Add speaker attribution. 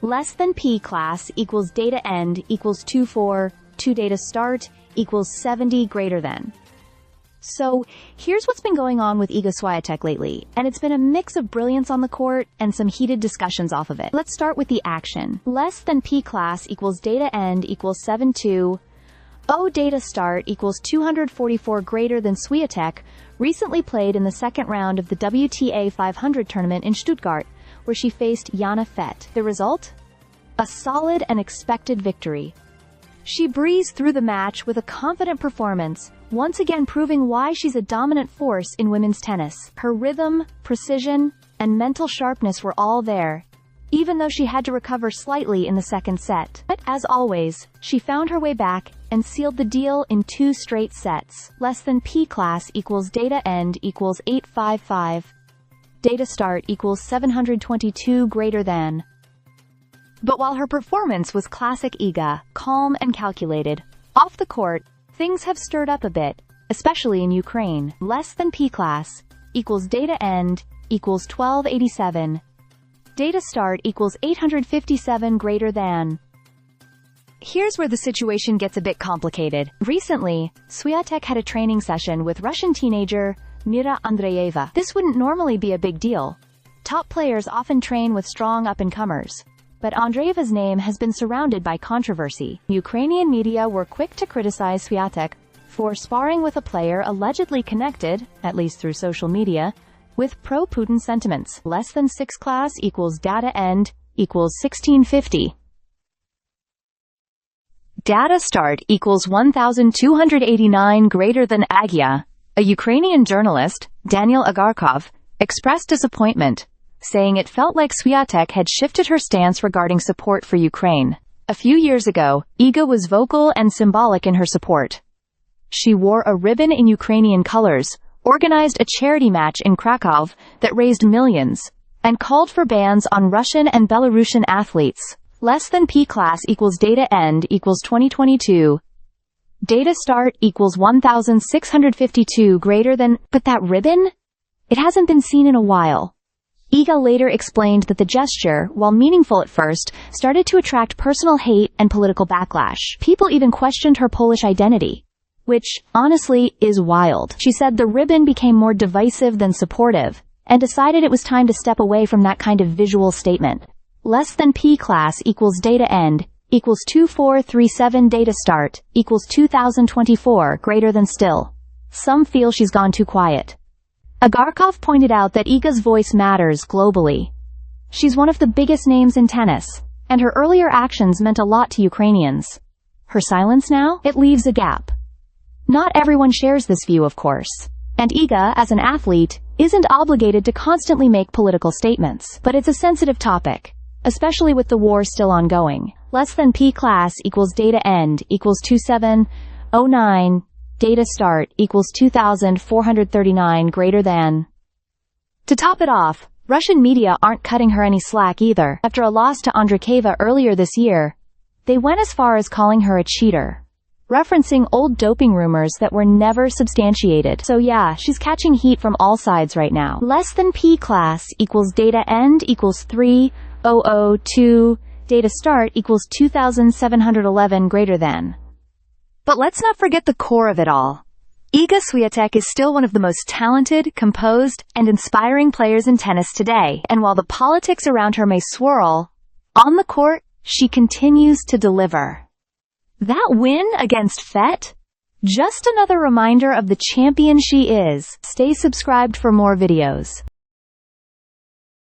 Speaker 1: less than P class equals data end equals 24, 2 data start equals 70 greater than. So, here's what's been going on with Iga Świątek lately, and it's been a mix of brilliance on the court and some heated discussions off of it. Let's start with the action. Less than P class equals data end equals 72, O data start equals 244 greater than Świątek recently played in the second round of the WTA 500 tournament in Stuttgart, where she faced Jana Fett. The result? A solid and expected victory. She breezed through the match with a confident performance, once again proving why she's a dominant force in women's tennis. Her rhythm, precision, and mental sharpness were all there, even though she had to recover slightly in the second set. But as always, she found her way back and sealed the deal in 2 straight sets. Less than P class equals data end equals 855. Data start equals 722 greater than. But while her performance was classic Iga, calm and calculated, off the court, things have stirred up a bit, especially in Ukraine. Less than P class equals data end equals 1287. Data start equals 857 greater than. Here's where the situation gets a bit complicated. Recently, Świątek had a training session with Russian teenager Mirra Andreeva. This wouldn't normally be a big deal. Top players often train with strong up-and-comers. But Andreeva's name has been surrounded by controversy. Ukrainian media were quick to criticize Świątek for sparring with a player allegedly connected, at least through social media, with pro-Putin sentiments. Less than 6 class equals data end equals 1650. Data start equals 1289 greater than Agia. A Ukrainian journalist, Daniel Agarkov, expressed disappointment, saying it felt like Świątek had shifted her stance regarding support for Ukraine. A few years ago, Iga was vocal and symbolic in her support. She wore a ribbon in Ukrainian colors, organized a charity match in Krakow that raised millions, and called for bans on Russian and Belarusian athletes. Less than P class equals data end equals 2022. Data start equals 1652 greater than, but that ribbon? It hasn't been seen in a while. Iga later explained that the gesture, while meaningful at first, started to attract personal hate and political backlash. People even questioned her Polish identity, which, honestly, is wild. She said the ribbon became more divisive than supportive, and decided it was time to step away from that kind of visual statement. Less than P class equals data end equals 2437 data start equals 2024 greater than still. Some feel she's gone too quiet. Agarkov pointed out that Iga's voice matters globally. She's one of the biggest names in tennis, and her earlier actions meant a lot to Ukrainians. Her silence now? It leaves a gap. Not everyone shares this view, of course. And Iga, as an athlete, isn't obligated to constantly make political statements. But it's a sensitive topic, especially with the war still ongoing. Less than P class equals data end equals 2709. Data start equals 2439 greater than. To top it off, Russian media aren't cutting her any slack either. After a loss to Andreeva earlier this year, they went as far as calling her a cheater, referencing old doping rumors that were never substantiated. So yeah, she's catching heat from all sides right now. Less than P class equals data end equals 3002. Data start equals 2711 greater than. But let's not forget the core of it all. Iga Świątek is still one of the most talented, composed, and inspiring players in tennis today. And while the politics around her may swirl, on the court, she continues to deliver. That win against Fett? Just another reminder of the champion she is. Stay subscribed for more videos.